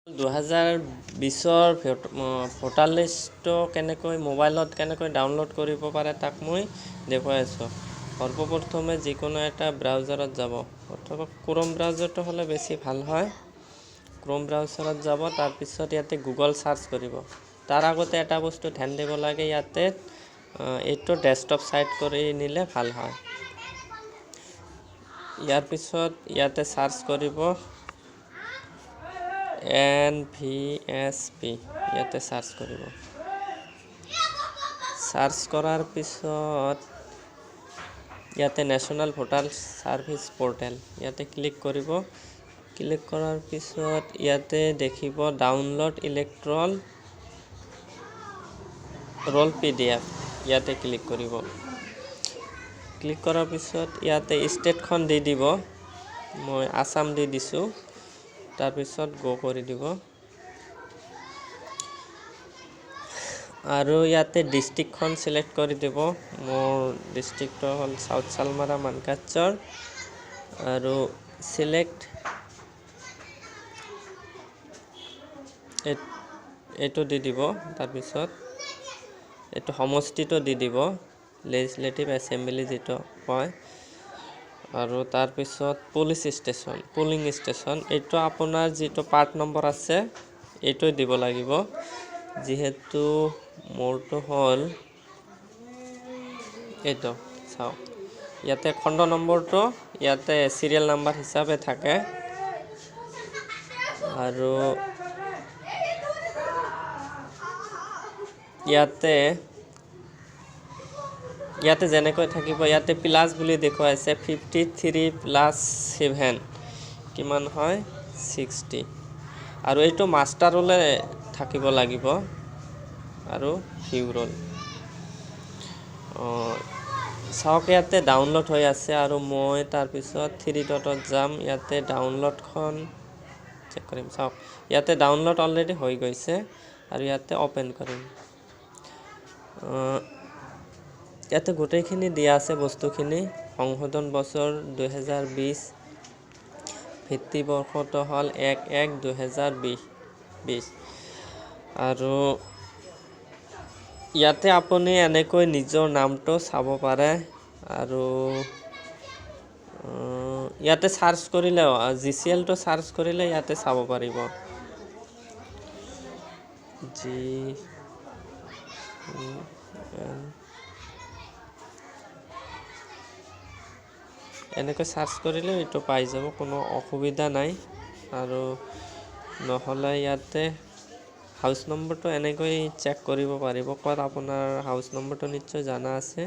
2020 voter লিষ্টটো কেনেকৈ মোবাইলত কেনেকৈ ডাউনলোড কৰিব পাৰে তাক মই দেখুৱাই আছোঁ। সৰ্বপ্ৰথমে যিকোনো এটা ব্ৰাউজাৰত যাব, অথবা ক্ৰোম ব্ৰাউজাৰটো হ'লে বেছি ভাল হয়। ক্ৰোম ব্ৰাউজাৰত যাব, তাৰপিছত ইয়াতে গুগল চাৰ্চ কৰিব। তাৰ আগতে এটা বস্তু ধ্যান দিব লাগে, ইয়াতে এইটো ডেস্কটপ চাইট কৰি নিলে ভাল হয়। ইয়াৰ পিছত ইয়াতে চাৰ্চ কৰিব NVSP, ইয়াতে চাৰ্চ কৰিব। চাৰ্চ কৰাৰ পিছত ইয়াতে নেশ্যনেল ভোটাৰ ছাৰ্ভিচ পৰ্টেল, ইয়াতে ক্লিক কৰিব। ক্লিক কৰাৰ পিছত ইয়াতে দেখিব ডাউনলোড ইলেক্ট্ৰল ৰোল PDF, ইয়াতে ক্লিক কৰিব। ক্লিক কৰাৰ পিছত ইয়াতে ষ্টেটখন দি দিব, মই আসাম দি দিছোঁ। তাৰপিছত গো কৰি দিব, আৰু ইয়াতে ডিষ্ট্ৰিক্টখন চিলেক্ট কৰি দিব। মোৰ ডিষ্ট্ৰিক্টটো হ'ল চাউথ চালমাৰা মানকাচৰ, আৰু চিলেক্ট এইটো দি দিব। তাৰপিছত এইটো সমষ্টিটো দি দিব, লেজিসলেটিভ এছেম্বলি যিটো কয়। আৰু তাৰপিছত পুলিং ষ্টেচন, এইটো আপোনাৰ যিটো পাৰ্ট নম্বৰ আছে এইটো দিব লাগিব। যিহেতু মোৰটো হ'ল এইটো, চাওক ইয়াতে খণ্ড নম্বৰটো ইয়াতে চিৰিয়েল নাম্বাৰ হিচাপে থাকে। আৰু ইয়াতে যেনেকৈ থাকিব, ইয়াতে প্লাছ বুলি দেখুৱাইছে 53 + 7 কিমান হয় 60। আৰু এইটো মাষ্টাৰ ৰোলে থাকিব লাগিব, আৰু ভিউ ৰোল। চাওক ইয়াতে ডাউনলোড হৈ আছে, আৰু মই তাৰপিছত 3 ডটত যাম। ইয়াতে ডাউনলোডখন চেক কৰিম। চাওক ইয়াতে ডাউনলোড অলৰেডি হৈ গৈছে, আৰু ইয়াতে অ'পেন কৰিম। ইয়াতে গোটেইখিনি দিয়া আছে বস্তুখিনি। সংশোধন বছৰ 2020, ভিত্তিবৰ্ষটো হ'ল 1/1/2020। আৰু ইয়াতে আপুনি এনেকৈ নিজৰ নামটো চাব পাৰে। আৰু ইয়াতে চাৰ্চ কৰিলেও GCLটো চাৰ্চ কৰিলে ইয়াতে চাব পাৰিব। এনেকৈ চাৰ্চ কৰিলে এইটো পাই যাব, কোনো অসুবিধা নাই। আৰু নহ'লে ইয়াতে হাউচ নম্বৰটো এনেকৈ চেক কৰিব পাৰিব। ক'ত আপোনাৰ হাউচ নম্বৰটো নিশ্চয় জানা আছে,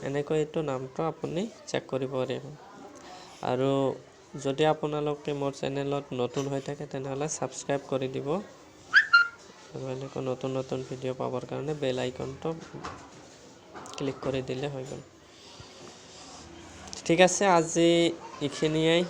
এনেকৈ এইটো নামটো আপুনি চেক কৰিব পাৰিব। আৰু যদি আপোনালোকে মোৰ চেনেলত নতুন হৈ থাকে তেনেহ'লে ছাবস্ক্ৰাইব কৰি দিব, আৰু এনেকৈ নতুন ভিডিঅ' পাবৰ কাৰণে বেল আইকনটো ক্লিক কৰি দিলে হৈ গ'ল। ঠিক আছে, আজি এইখিনিয়েই।